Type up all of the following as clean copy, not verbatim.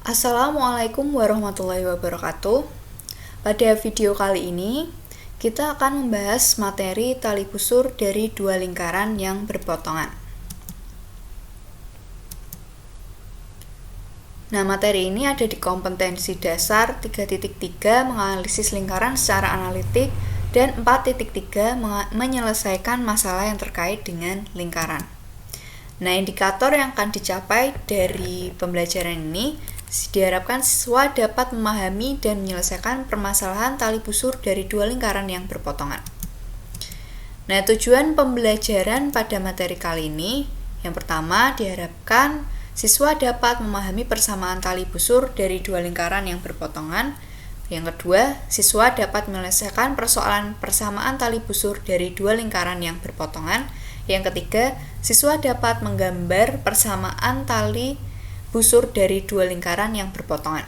Assalamualaikum warahmatullahi wabarakatuh. Pada video kali ini, kita akan membahas materi tali busur dari dua lingkaran yang berpotongan. Nah, materi ini ada di kompetensi dasar 3.3 menganalisis lingkaran secara analitik dan 4.3 menyelesaikan masalah yang terkait dengan lingkaran. Nah, indikator yang akan dicapai dari pembelajaran ini diharapkan siswa dapat memahami dan menyelesaikan permasalahan tali busur dari dua lingkaran yang berpotongan. Nah, tujuan pembelajaran pada materi kali ini, yang pertama diharapkan siswa dapat memahami persamaan tali busur dari dua lingkaran yang berpotongan. Yang kedua, siswa dapat menyelesaikan persoalan persamaan tali busur dari dua lingkaran yang berpotongan. Yang ketiga, siswa dapat menggambar persamaan tali busur dari dua lingkaran yang berpotongan.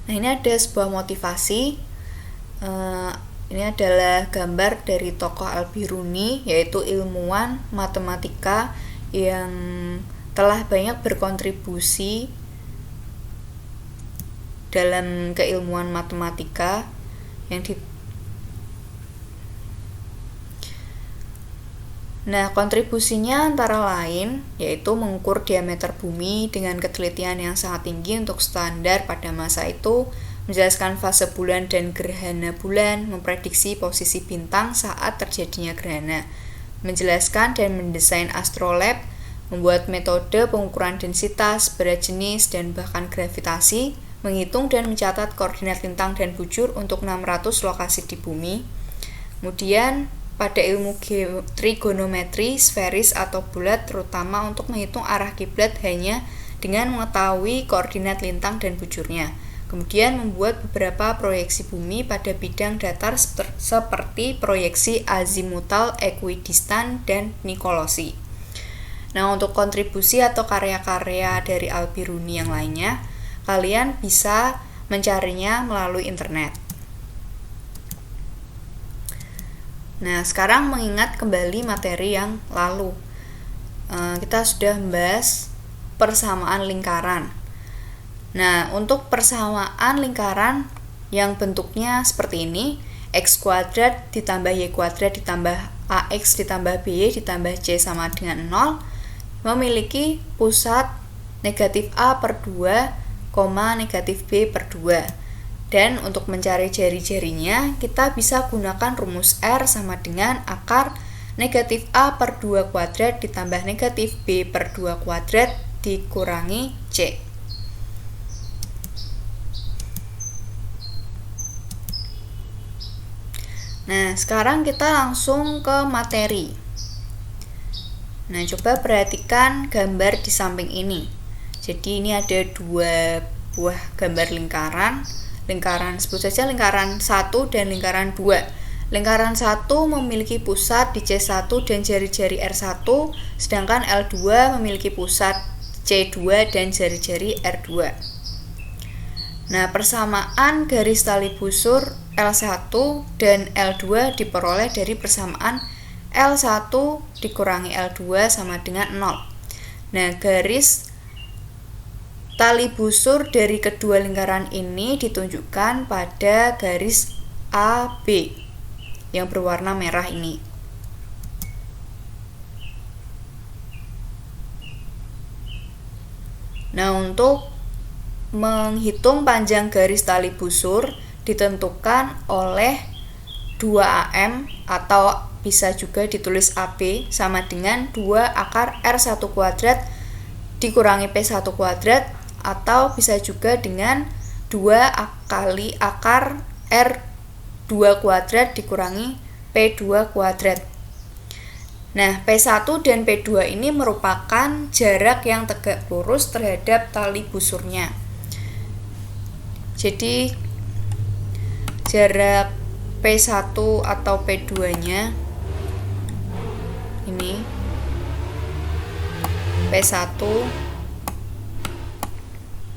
Nah, ini ada sebuah motivasi. Ini adalah gambar dari tokoh Al-Biruni, yaitu ilmuwan matematika yang telah banyak berkontribusi dalam keilmuan matematika Nah, kontribusinya antara lain yaitu mengukur diameter bumi dengan ketelitian yang sangat tinggi untuk standar pada masa itu, menjelaskan fase bulan dan gerhana bulan, memprediksi posisi bintang saat terjadinya gerhana, menjelaskan dan mendesain astrolab, membuat metode pengukuran densitas, berat jenis, dan bahkan gravitasi, menghitung dan mencatat koordinat lintang dan bujur untuk 600 lokasi di bumi. Kemudian pada ilmu trigonometri sferis atau bulat, terutama untuk menghitung arah kiblat hanya dengan mengetahui koordinat lintang dan bujurnya. Kemudian membuat beberapa proyeksi bumi pada bidang datar seperti proyeksi azimutal, ekuidistan, dan nikolosi. Nah, untuk kontribusi atau karya-karya dari Al-Biruni yang lainnya, kalian bisa mencarinya melalui internet. Nah, sekarang mengingat kembali materi yang lalu, kita sudah membahas persamaan lingkaran. Nah, untuk persamaan lingkaran yang bentuknya seperti ini, x kuadrat ditambah y kuadrat ditambah ax ditambah by ditambah c sama dengan 0, memiliki pusat negatif a per 2, negatif b per 2. Dan untuk mencari jari-jarinya, kita bisa gunakan rumus R sama dengan akar negatif A per 2 kuadrat ditambah negatif B per 2 kuadrat dikurangi C. Nah, sekarang kita langsung ke materi. Nah, coba perhatikan gambar di samping ini. Jadi ini ada dua buah gambar lingkaran sebut saja lingkaran 1 dan lingkaran 2. Lingkaran 1 memiliki pusat di C1 dan jari-jari R1, sedangkan L2 memiliki pusat C2 dan jari-jari R2. Nah, persamaan garis tali busur L1 dan L2 diperoleh dari persamaan L1 dikurangi L2 sama dengan 0. Nah, garis tali busur dari kedua lingkaran ini ditunjukkan pada garis AB yang berwarna merah ini. Nah, untuk menghitung panjang garis tali busur ditentukan oleh 2AM atau bisa juga ditulis AB sama dengan 2 akar R1 kuadrat dikurangi P1 kuadrat, atau bisa juga dengan 2 kali akar R2 kuadrat dikurangi P2 kuadrat. Nah, P1 dan P2 ini merupakan jarak yang tegak lurus terhadap tali busurnya. Jadi, jarak P1 atau P2-nya ini P1,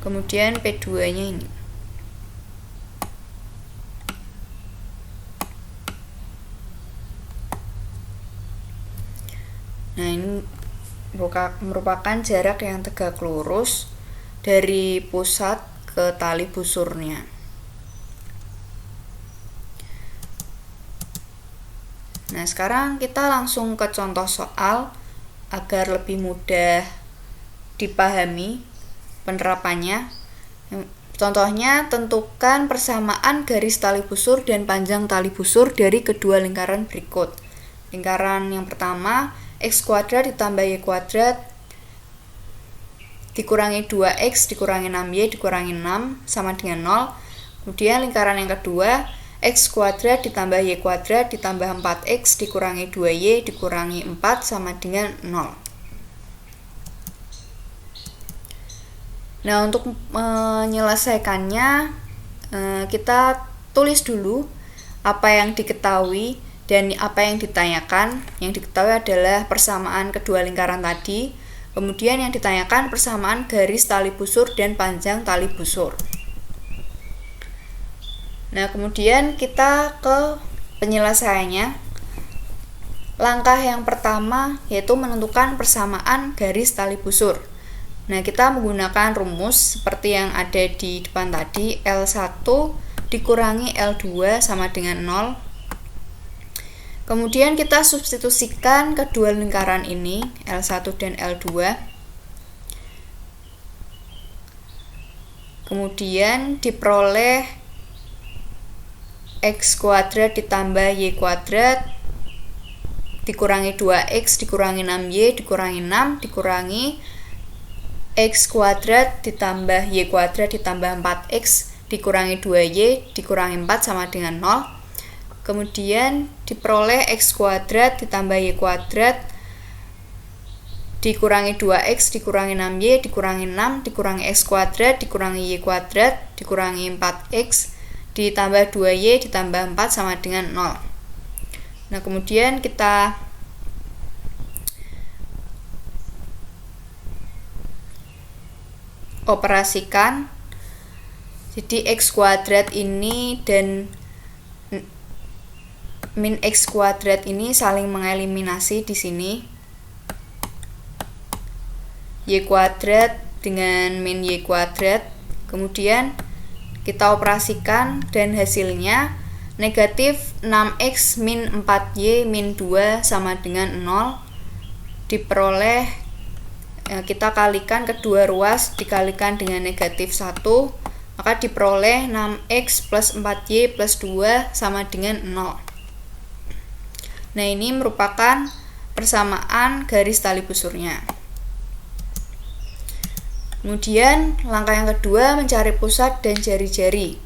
kemudian P2-nya ini. Nah, ini merupakan jarak yang tegak lurus dari pusat ke tali busurnya. Nah, sekarang kita langsung ke contoh soal agar lebih mudah dipahami penerapannya. Contohnya, tentukan persamaan garis tali busur dan panjang tali busur dari kedua lingkaran berikut. Lingkaran yang pertama, x kuadrat ditambah y kuadrat dikurangi 2x dikurangi 6y dikurangi 6 sama dengan 0. Kemudian lingkaran yang kedua, x kuadrat ditambah y kuadrat ditambah 4x dikurangi 2y dikurangi 4 sama dengan 0. Nah, untuk menyelesaikannya kita tulis dulu apa yang diketahui dan apa yang ditanyakan. Yang diketahui adalah persamaan kedua lingkaran tadi. Kemudian yang ditanyakan persamaan garis tali busur dan panjang tali busur. Nah, kemudian kita ke penyelesaiannya. Langkah yang pertama yaitu menentukan persamaan garis tali busur. Nah, kita menggunakan rumus seperti yang ada di depan tadi, L1 dikurangi L2 sama dengan 0. Kemudian kita substitusikan kedua lingkaran ini, L1 dan L2. Kemudian diperoleh x kuadrat ditambah y kuadrat dikurangi 2x dikurangi 6y dikurangi 6 dikurangi x kuadrat ditambah y kuadrat ditambah 4x dikurangi 2y dikurangi 4 sama dengan 0. Kemudian diperoleh x kuadrat ditambah y kuadrat dikurangi 2x dikurangi 6y dikurangi 6 dikurangi x kuadrat dikurangi y kuadrat dikurangi 4x ditambah 2y ditambah 4 sama dengan 0. Nah, kemudian kita operasikan. Jadi x kuadrat ini dan min x kuadrat ini saling mengeliminasi di sini. Y kuadrat dengan min y kuadrat. Kemudian kita operasikan dan hasilnya negatif 6x min 4y min 2 sama dengan 0. Diperoleh, kita kalikan kedua ruas dikalikan dengan negatif 1, maka diperoleh 6x plus 4y plus 2 sama dengan 0. Nah, ini merupakan persamaan garis tali busurnya. Kemudian langkah yang kedua, mencari pusat dan jari-jari.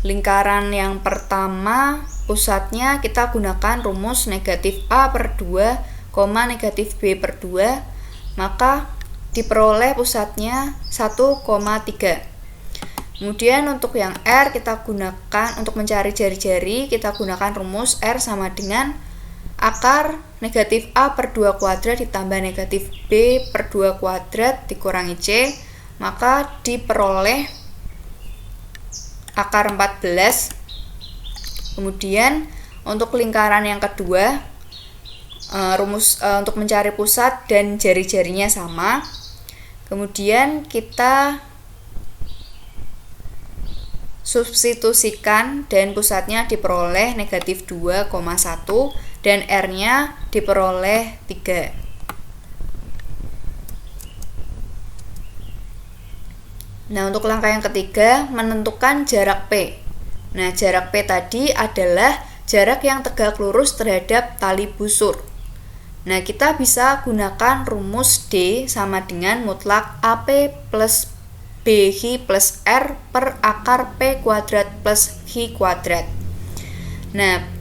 Lingkaran yang pertama, pusatnya kita gunakan rumus negatif A per 2, negatif B per 2, maka diperoleh pusatnya 1,3. Kemudian untuk yang R kita gunakan, untuk mencari jari-jari kita gunakan rumus R sama dengan akar negatif A per 2 kuadrat ditambah negatif B per 2 kuadrat dikurangi C, maka diperoleh akar 14. Kemudian untuk lingkaran yang kedua, rumus untuk mencari pusat dan jari-jarinya sama. Kemudian kita substitusikan dan pusatnya diperoleh negatif 2,1 dan R-nya diperoleh 3. Nah, untuk langkah yang ketiga, menentukan jarak P. Nah, jarak P tadi adalah jarak yang tegak lurus terhadap tali busur. Nah, kita bisa gunakan rumus D sama dengan mutlak AP plus BH plus R per akar P kuadrat plus H kuadrat. Nah,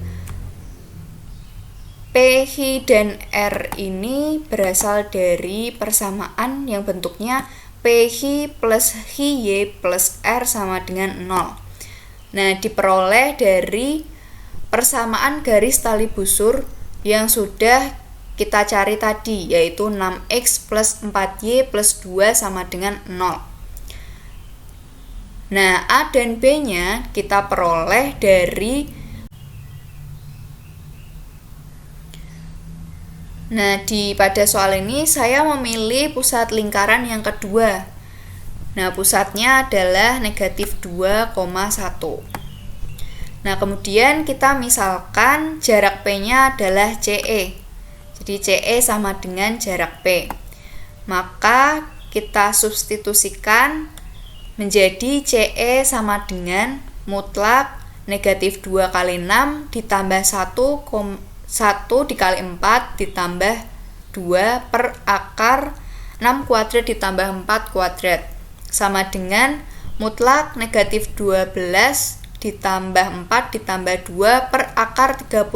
PH dan R ini berasal dari persamaan yang bentuknya PH plus HY plus R sama dengan 0. Nah, diperoleh dari persamaan garis tali busur yang sudah kita cari tadi, yaitu 6x plus 4y plus 2 sama dengan 0. Nah, A dan B-nya kita peroleh dari Nah, pada soal ini saya memilih pusat lingkaran yang kedua. Nah, pusatnya adalah negatif 2,1. Nah, kemudian kita misalkan jarak P-nya adalah CE. Jadi CE sama dengan jarak P. Maka kita substitusikan menjadi CE sama dengan mutlak negatif 2 kali 6 ditambah 1 dikali 4 ditambah 2 per akar 6 kuadrat ditambah 4 kuadrat sama dengan mutlak negatif 12 ditambah 4 ditambah 2 per akar 36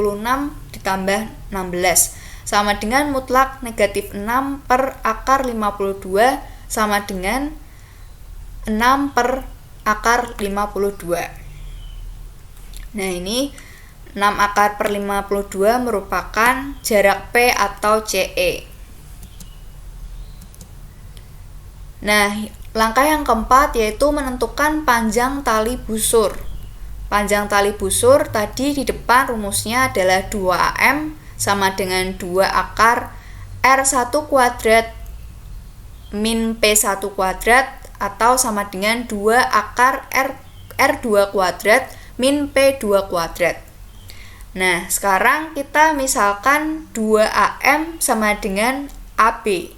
ditambah 16 sama dengan mutlak negatif 6 per akar 52 sama dengan 6 per akar 52. Nah, ini 6 akar per 52 merupakan jarak P atau CE. Nah, langkah yang keempat yaitu menentukan panjang tali busur. Panjang tali busur tadi di depan rumusnya adalah 2AM sama dengan 2 akar R1 kuadrat min P1 kuadrat atau sama dengan 2 akar R2 kuadrat min P2 kuadrat. Nah, sekarang kita misalkan 2AM sama dengan AB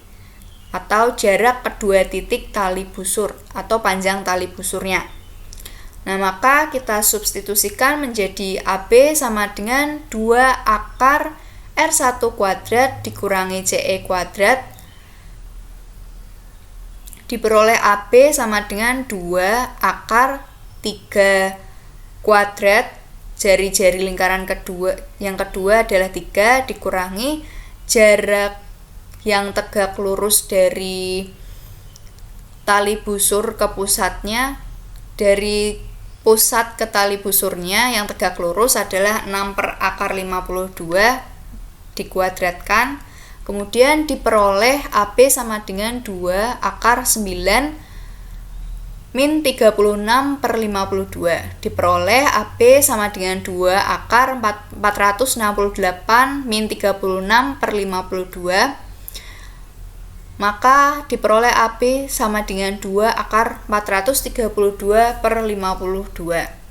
atau jarak kedua titik tali busur atau panjang tali busurnya. Nah, maka kita substitusikan menjadi AB sama dengan 2 akar R1 kuadrat dikurangi CE kuadrat diperoleh AB sama dengan 2 akar 3 kuadrat jari-jari lingkaran yang kedua adalah 3 dikurangi jarak yang tegak lurus dari tali busur ke pusatnya, dari pusat ke tali busurnya yang tegak lurus adalah 6 per akar 52 dikuadratkan, kemudian diperoleh AB sama dengan 2 akar 9 min 36 per 52 diperoleh AB sama dengan 2 akar 468 min 36 per 52 maka diperoleh AB sama dengan 2 akar 432 per 52.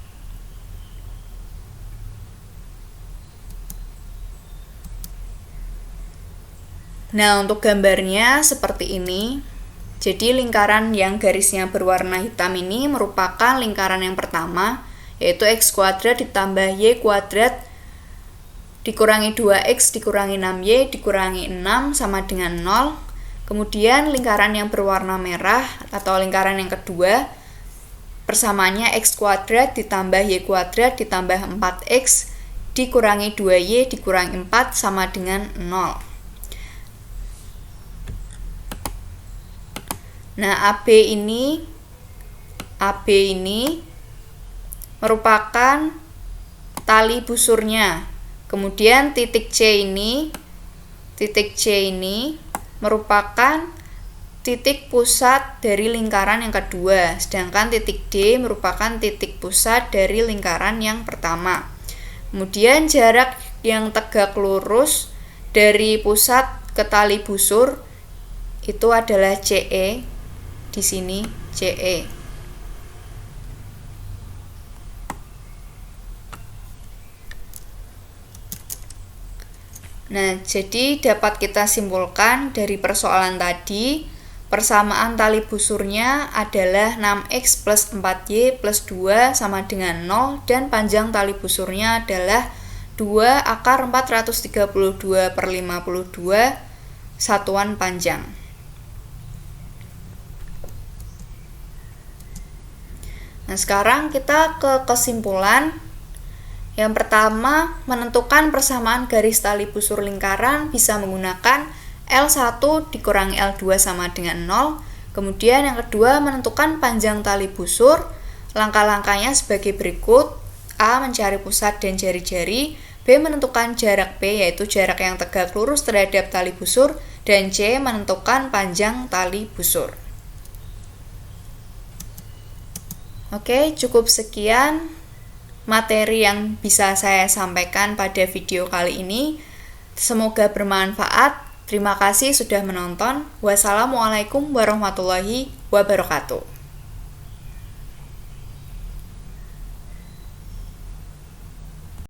Nah, untuk gambarnya seperti ini. Jadi lingkaran yang garisnya berwarna hitam ini merupakan lingkaran yang pertama, yaitu X kuadrat ditambah Y kuadrat dikurangi 2X dikurangi 6Y dikurangi 6 sama dengan 0. Kemudian lingkaran yang berwarna merah atau lingkaran yang kedua, persamaannya X kuadrat ditambah Y kuadrat ditambah 4X dikurangi 2Y dikurangi 4 sama dengan 0. Nah, AB ini merupakan tali busurnya. Kemudian titik C ini merupakan titik pusat dari lingkaran yang kedua, sedangkan titik D merupakan titik pusat dari lingkaran yang pertama. Kemudian jarak yang tegak lurus dari pusat ke tali busur itu adalah CE. Di sini CE. Nah, jadi dapat kita simpulkan dari persoalan tadi, persamaan tali busurnya adalah 6X plus 4Y plus 2 sama dengan 0 dan panjang tali busurnya adalah 2 akar 432 per 52 satuan panjang. Nah, sekarang kita ke kesimpulan. Yang pertama, menentukan persamaan garis tali busur lingkaran bisa menggunakan L1 dikurangi L2 sama dengan 0. Kemudian yang kedua, menentukan panjang tali busur. Langkah-langkahnya sebagai berikut. A. Mencari pusat dan jari-jari. B. Menentukan jarak P, yaitu jarak yang tegak lurus terhadap tali busur. Dan C. Menentukan panjang tali busur. Oke, cukup sekian materi yang bisa saya sampaikan pada video kali ini. Semoga bermanfaat. Terima kasih sudah menonton. Wassalamualaikum warahmatullahi wabarakatuh.